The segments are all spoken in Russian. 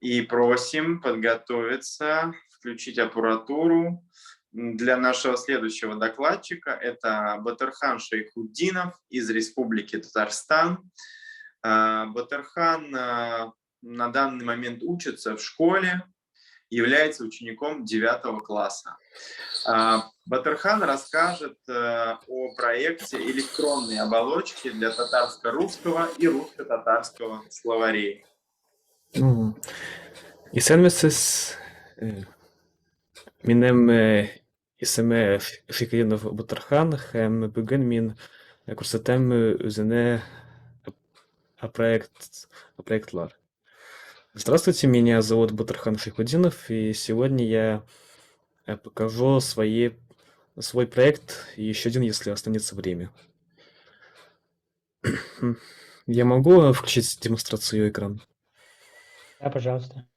и просим подготовиться, включить аппаратуру для нашего следующего докладчика. Это Батырхан Шайхутдинов из Республики Татарстан. Батырхан на данный момент учится в школе, является учеником 9 класса. Батырхан расскажет о проекте электронной оболочки для татарско-русского и русско-татарского словарей. İstenmesiz minnem исеме Фикринов Батырхан һәм бүген мин күрсәтәм үзенә проектлар. Здравствуйте, меня зовут Батырхан Шайхутдинов, и сегодня я покажу свой проект, и еще один, если останется время. Я могу включить демонстрацию экрана? Да, пожалуйста.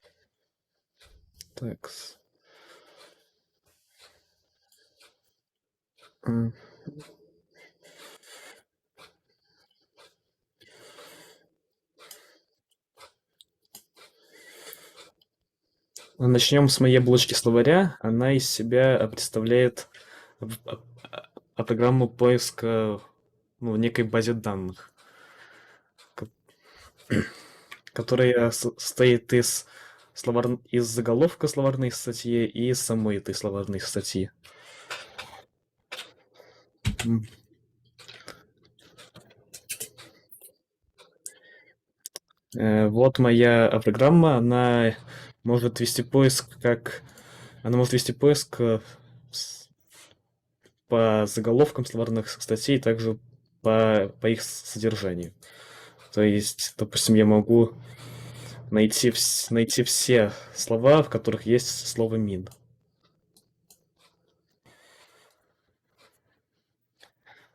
Так. Начнем с моей оболочки словаря. Она из себя представляет программу поиска в некой базе данных, которая состоит из заголовка словарной статьи и самой этой словарной статьи. Вот моя программа, она может вести поиск по заголовкам словарных статей, также по их содержанию. То есть, допустим, я могу найти все слова, в которых есть слово «мин».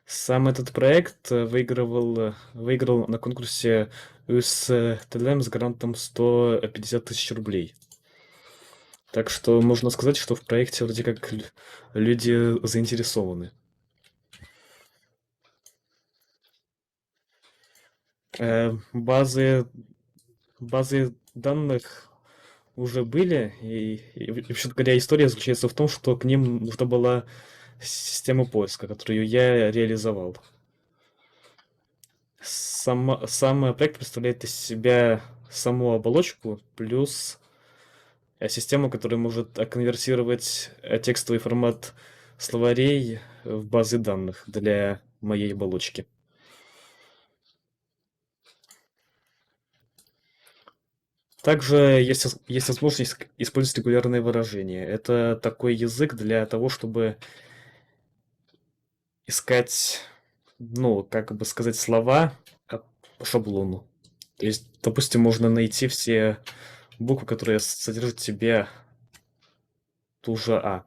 Сам этот проект выиграл на конкурсе УСТЛМ с грантом 150 тысяч рублей. Так что можно сказать, что в проекте вроде как люди заинтересованы. Базы данных уже были, и вообще говоря, история заключается в том, что к ним нужна была система поиска, которую я реализовал. Сам проект представляет из себя саму оболочку плюс систему, которая может конвертировать текстовый формат словарей в базы данных для моей оболочки. Также есть возможность использовать регулярные выражения. Это такой язык для того, чтобы искать, как бы сказать, слова по шаблону. То есть, допустим, можно найти все буквы, которые содержат в себе ту же «а».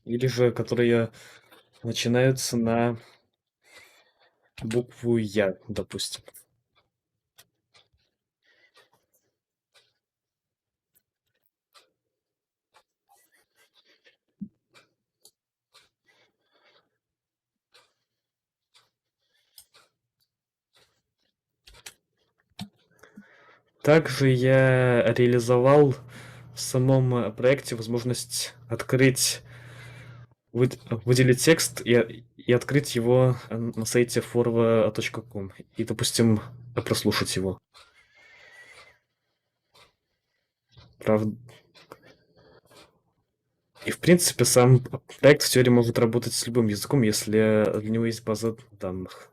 Или же которые начинаются на букву «я», допустим. Также я реализовал в самом проекте возможность выделить текст и открыть его на сайте forva.com и, допустим, прослушать его. Правда. И, в принципе, сам проект в теории может работать с любым языком, если для него есть база данных.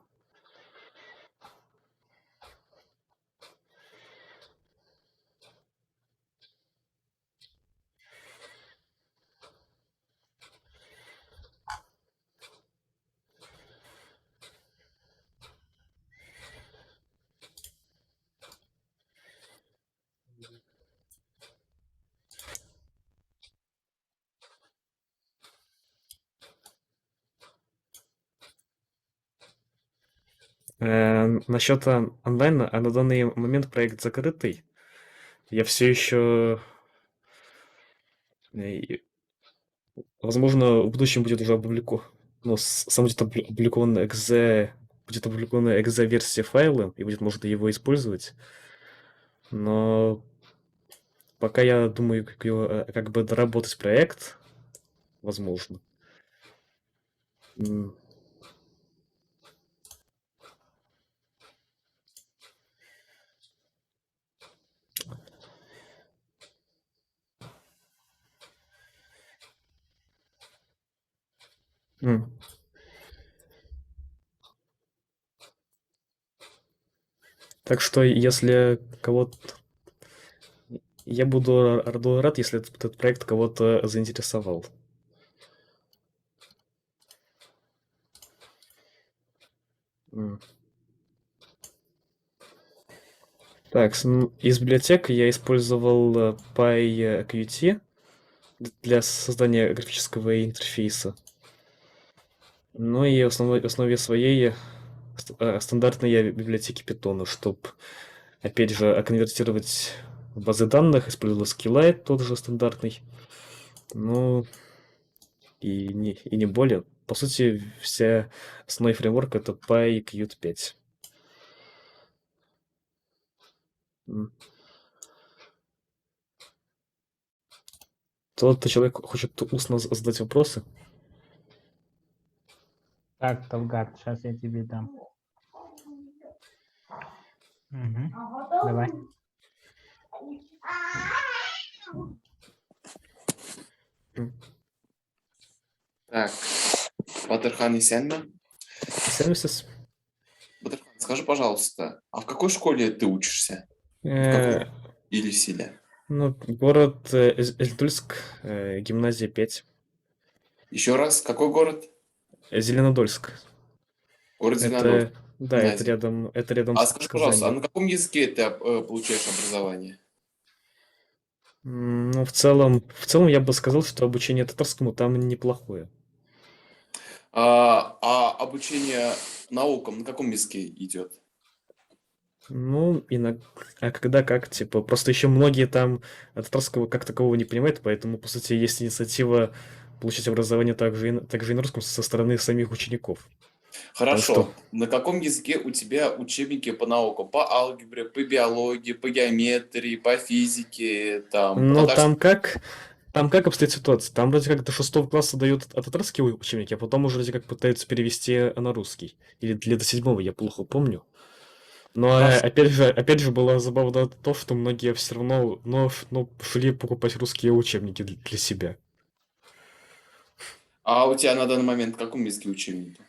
Насчет онлайна, а на данный момент проект закрытый. Я все еще... Возможно, в будущем будет уже опубликован, сам будет опубликован экзе будет опубликована экзо-версия файла, и будет можно его использовать. Но пока я думаю, как бы доработать проект, возможно. М, м. Так что, если кого-то... Я буду рад, если этот проект кого-то заинтересовал. М. Так, из библиотек я использовал PyQt для создания графического интерфейса. Ну и в основе своей стандартные библиотеки Python, чтобы, опять же, конвертировать базы данных, использовал SQLite, тот же стандартный. Ну, и не более. По сути, вся основной фреймворк — это PyQt 5. М. Тот человек хочет устно задать вопросы. Так, Талгат, сейчас я тебе дам. Мгм. Давай. Так, Батырхан Исянна. Services. Батырхан, скажи, пожалуйста, а в какой школе ты учишься? В Э, какой? Или селе? Ну, город Эльтульск, гимназия 5. Еще раз, какой город? Зеленодольск. Город Зеленодольск. Это, да, Гимназия. это рядом А с скажи, пожалуйста, а Казанью. на каком языке ты получаешь образование? Ну, в целом я бы сказал, что обучение татарскому там неплохое. А обучение наукам на каком языке идет? Ну, а когда как, типа, просто еще многие там татарского как такового не понимают, поэтому, по сути, есть инициатива получить образование также и на русском со стороны самих учеников. Потому что, Хорошо. На каком языке у тебя учебники по наукам? По алгебре, по биологии, по геометрии, по физике, там, по ну, татарскому? там как обстоит ситуация? Там вроде как до 6 класса дают татарские учебники, а потом уже вроде как пытаются перевести на русский. Или до 7, я плохо помню. Но Хорошо. опять же было забавно то, что многие все равно шли покупать русские учебники для себя. А у тебя на данный момент в каком языке учебники?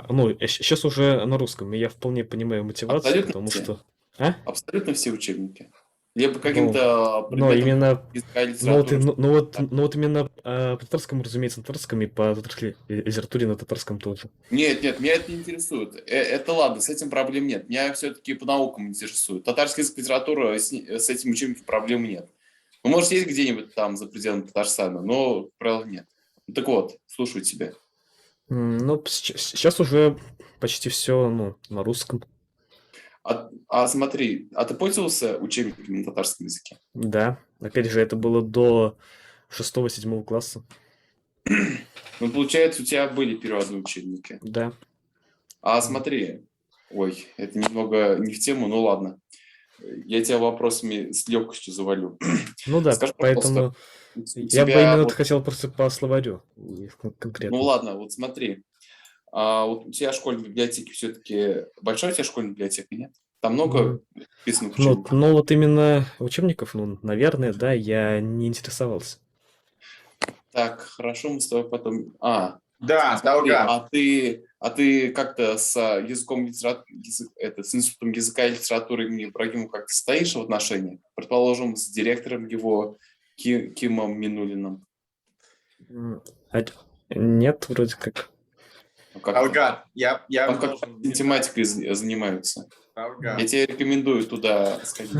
Ну, сейчас уже на русском, и я вполне понимаю мотивацию, Абсолютно потому все? что... А? Абсолютно все учебники? Либо по Ну, каким-то но предметам именно... языка и литературы? Ну вот именно по татарскому, разумеется, на татарском, и по татарской литературе на татарском тоже. Нет, нет, меня это не интересует. Это ладно, с этим проблем нет. Меня все-таки по наукам интересует. Татарский язык, литература, с этим учебником проблем нет. Ну, может, есть где-нибудь там за пределами Татарстана, но, как правило, нет. Ну, так вот, слушаю тебя. Ну, сейчас уже почти все, ну, на русском. А смотри, а ты пользовался учебниками на татарском языке? Да, опять же, это было до 6-7 класса. Ну, получается, у тебя были переводные учебники. Да. А смотри, ой, это немного не в тему, ну ладно. Я тебя вопросами с легкостью завалю. Ну да, Скажи, пожалуйста, поэтому у я бы тебя именно вот, хотел просто по словарю ну конкретно. ладно, вот смотри, вот у тебя школьной библиотеки все-таки большая у тебя школьная библиотека, нет? Там много писанных учебников. Ну вот именно учебников, ну, наверное, да, я не интересовался. Так, хорошо, мы с тобой потом. Да, Смотри, Талгат. а ты как-то с языком с институтом языка и литературы имени Ибрагимова как-то стоишь в отношениях? Предположим, с директором его Кимом Минулиным. А нет, вроде как. Ну, как-то. Талгат, я Там как должен... тематикой занимаются. Талгат. Я тебе рекомендую туда сходить.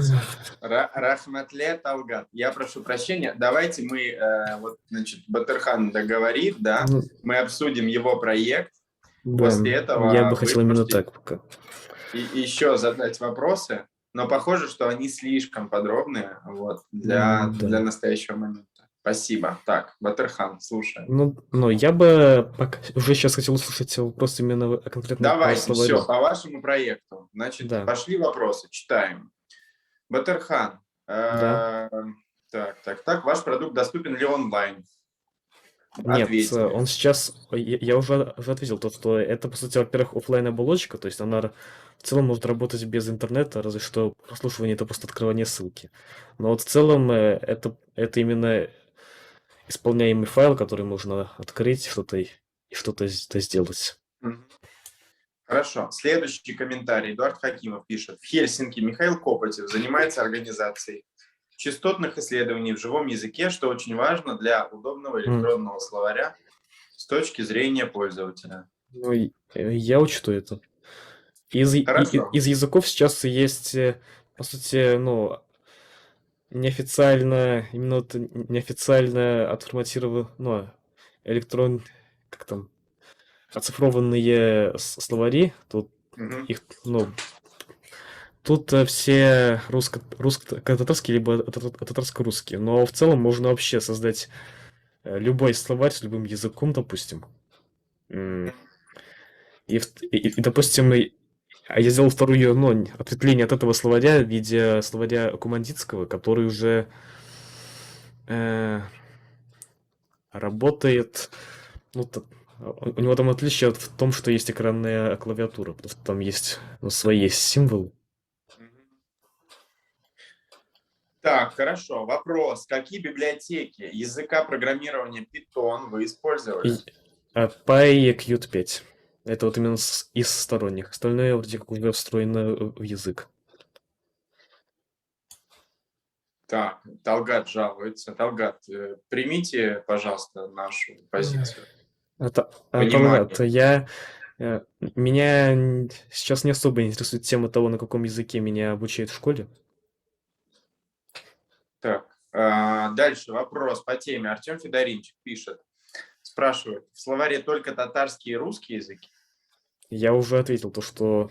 Рахматле Талгат, я прошу прощения. Давайте мы, вот, значит, Батырхан договорит, да, Ну, мы обсудим его проект. да, После этого я бы вы хотел именно можете так пока. еще задать вопросы, но похоже, что они слишком подробные вот, для Да. настоящего момента. Спасибо. Так, Батырхан, слушай. Ну, я бы уже сейчас хотел услышать вопрос именно конкретно по Давайте, все, словарю. по вашему проекту. Значит, Да, пошли вопросы, читаем. Батырхан, да. так. Ваш продукт доступен ли онлайн? Нет, Ответили. он сейчас, я уже ответил, то, что это, по сути, во-первых, оффлайн оболочка, то есть она в целом может работать без интернета, разве что прослушивание это просто открывание ссылки. Но вот в целом это именно исполняемый файл, который можно открыть и что-то сделать. Мгм. Хорошо. Следующий комментарий. Эдуард Хакимов пишет. В Хельсинки Михаил Копотев занимается организацией частотных исследований в живом языке, что очень важно для удобного электронного словаря с точки зрения пользователя. Ну, я учту это. Хорошо. Из языков сейчас есть, по сути, ну, неофициально, именно вот неофициально отформатирован, ну, как там, оцифрованные словари, Мгм. их, ну, тут все русско-татарские, либо татарско-русские, но в целом можно вообще создать любой словарь с любым языком, допустим. М, допустим, я сделал вторую, ну, ответвление от этого словаря в виде словаря Кумандитского, который уже э, работает. Ну, у него там отличие в том, что есть экранная клавиатура, потому что там есть свои символы. Мгм. Так, хорошо. Вопрос. Какие библиотеки языка программирования Python вы использовали? PyQt 5. Это вот именно из сторонних. Остальное вроде как уже встроено в язык. Так, Талгат жалуется. Талгат, примите, пожалуйста, нашу позицию. Понимание. Талгат, меня сейчас не особо интересует тема того, на каком языке меня обучают в школе. Так, дальше вопрос по теме. Артем Федоринчик пишет, спрашивает, в словаре только татарский и русский языки? Я уже ответил то, что...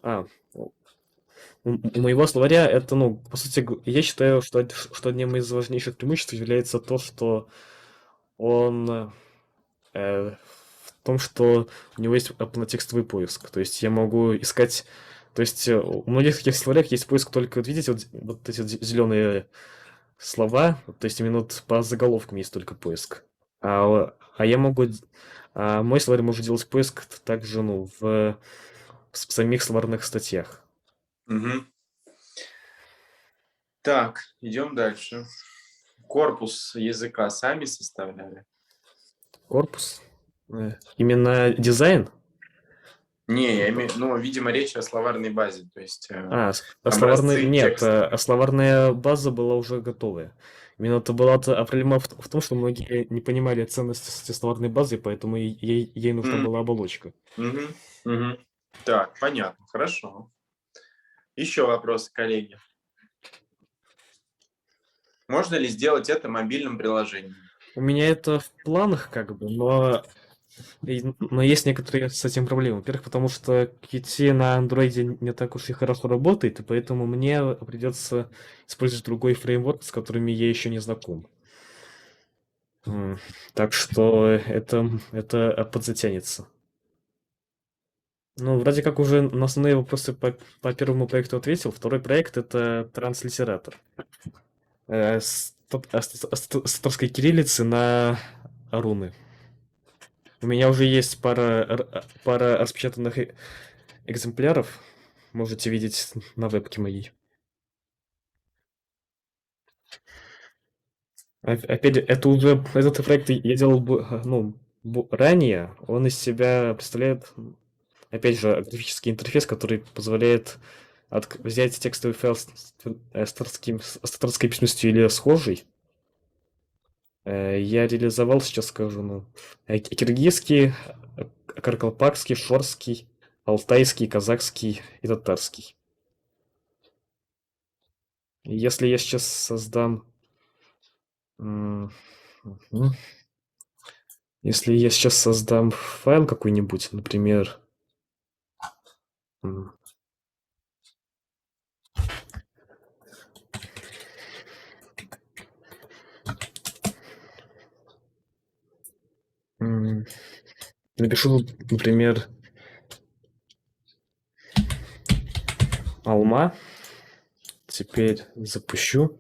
А, у моего словаря это, ну, по сути, я считаю, что одним из важнейших преимуществ является то, что он в том, что у него есть полнотекстовый поиск. То есть я могу искать... То есть у многих таких словарях есть поиск только, вот видите, вот эти зеленые слова, то есть именно вот по заголовкам есть только поиск. А я могу... мой словарь может делать поиск также, ну, в самих словарных статьях. Мгм. Так, идем дальше. Корпус языка сами составляли? Корпус. Именно дизайн? Не, я имею, ну, видимо, речь о словарной базе, то есть Словарная... образцы Нет, текста. словарная база была уже готовая. Именно это была проблема в том, что многие не понимали ценности словарной базы, поэтому ей нужна М, была оболочка. мгм, мгм. Так, понятно, хорошо. Еще вопросы, коллеги. Можно ли сделать это мобильным приложением? У меня это в планах, как бы, но есть некоторые с этим проблемы. Во-первых, потому что Qt на андроиде не так уж и хорошо работает, и поэтому мне придется использовать другой фреймворк, с которыми я еще не знаком. Так что это подзатянется. Ну, вроде как уже на основные вопросы по первому проекту ответил. Второй проект — это транслитератор. С татарской кириллицы на руны. У меня уже есть пара распечатанных экземпляров. Можете видеть на вебке моей. Опять же, этот проект я делал ну, ранее. Он из себя представляет, опять же, графический интерфейс, который позволяет взять текстовый файл с татарской письменностью или схожий. Я реализовал, сейчас скажу, ну, киргизский, каркалпакский, шорский, алтайский, казахский и татарский. Если я сейчас создам... м, мгм. Если я сейчас создам файл какой-нибудь, например... м, Напишу, например, Алма. Теперь запущу.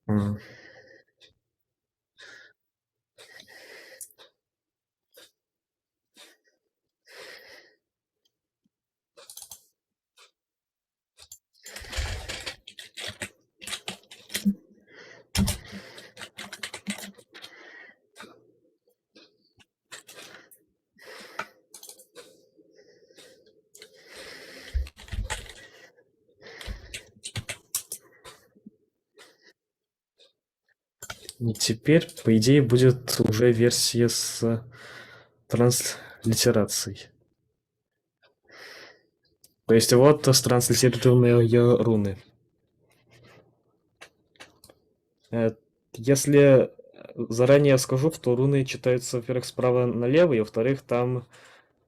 М. И теперь, по идее, будет уже версия с транслитерацией. То есть вот транслитерированные руны. Если заранее скажу, что руны читаются, во-первых, справа налево, и, во-вторых, там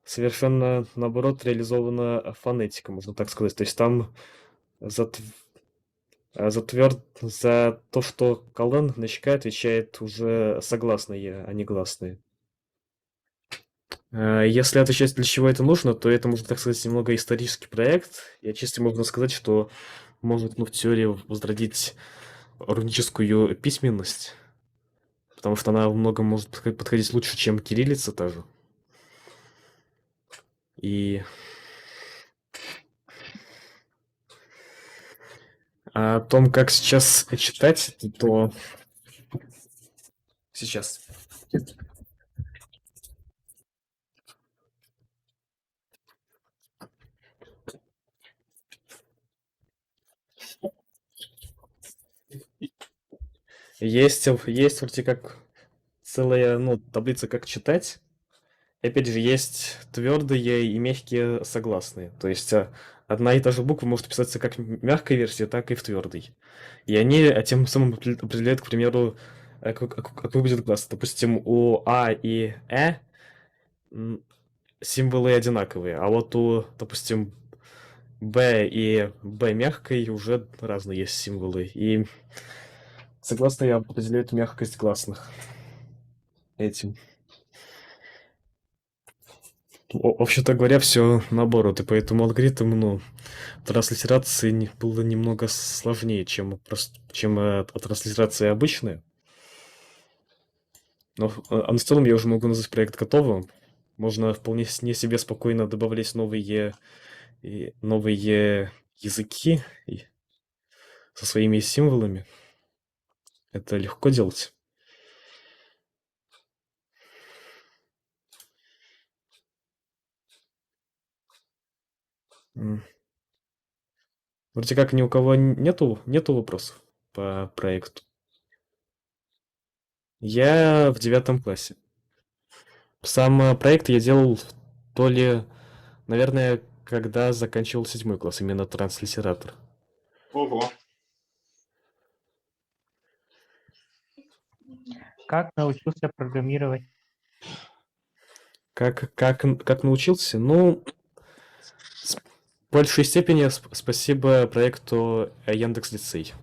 совершенно, наоборот, реализована фонетика, можно так сказать. То есть там за то, что колон на ЧК отвечает уже согласные, а не гласные. Если отвечать, для чего это нужно, то это, можно так сказать, немного исторический проект. И отчасти можно сказать, что может, в теории возродить руническую письменность, потому что она во многом может подходить лучше, чем кириллица та же. И о том, как сейчас читать, то сейчас. Есть вроде как целая, таблица, как читать. И опять же, есть твердые и мягкие согласные. То есть одна и та же буква может писаться как в мягкой версии, так и в твердой. И они тем самым определяют, к примеру, какой будет глас. Допустим, у А и м, символы одинаковые, а вот у, допустим, Б и Б мягкой уже разные есть символы. И согласные определяют мягкость гласных этим. Вообще-то говоря, все наоборот, и поэтому алгоритм, транслитерации было немного сложнее, чем транслитерация обычная. Но в целом я уже могу назвать проект готовым. Можно вполне себе спокойно добавлять новые языки со своими символами. Это легко делать. М. Вроде как ни у кого нету вопросов по проекту. Я в 9 классе. Сам проект я делал то ли, наверное, когда заканчивал 7 класс, именно транслитератор. Ого. Как научился программировать? Как научился? Ну, в большей степени спасибо проекту Яндекс.Лицей,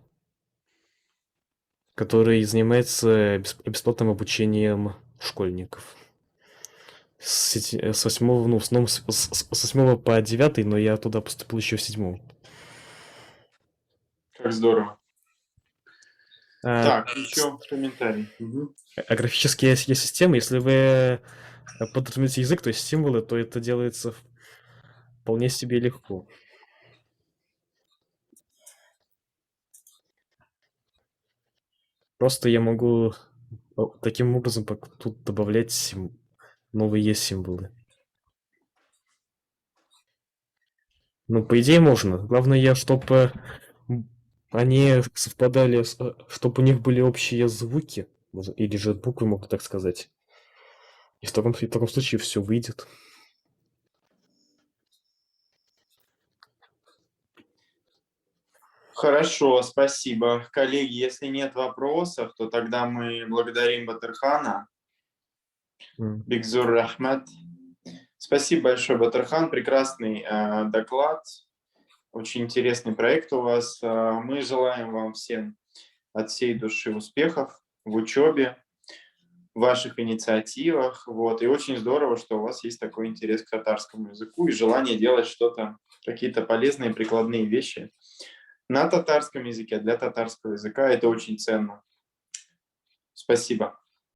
который занимается бесплатным обучением школьников. С 8, в основном с 8 по 9, но я туда поступил еще в 7. Как здорово. А, Так, еще комментарий. Мгм. графические системы, если вы подразумеваете язык, то есть символы, то это делается вполне себе легко. Просто я могу таким образом тут добавлять новые символы. Ну, по идее, можно. Главное, чтобы они совпадали, чтобы у них были общие звуки, или же буквы, могу так сказать. И в таком случае все выйдет. Хорошо, спасибо. Коллеги, если нет вопросов, то тогда мы благодарим Батырхана. М. Бигзур Рахмат. Спасибо большое, Батырхан. Прекрасный доклад. Очень интересный проект у вас. Мы желаем вам всем от всей души успехов в учебе. ваших инициативах. Вот. И очень здорово, что у вас есть такой интерес к татарскому языку и желание делать что-то, какие-то полезные прикладные вещи на татарском языке, для татарского языка. Это очень ценно. Спасибо.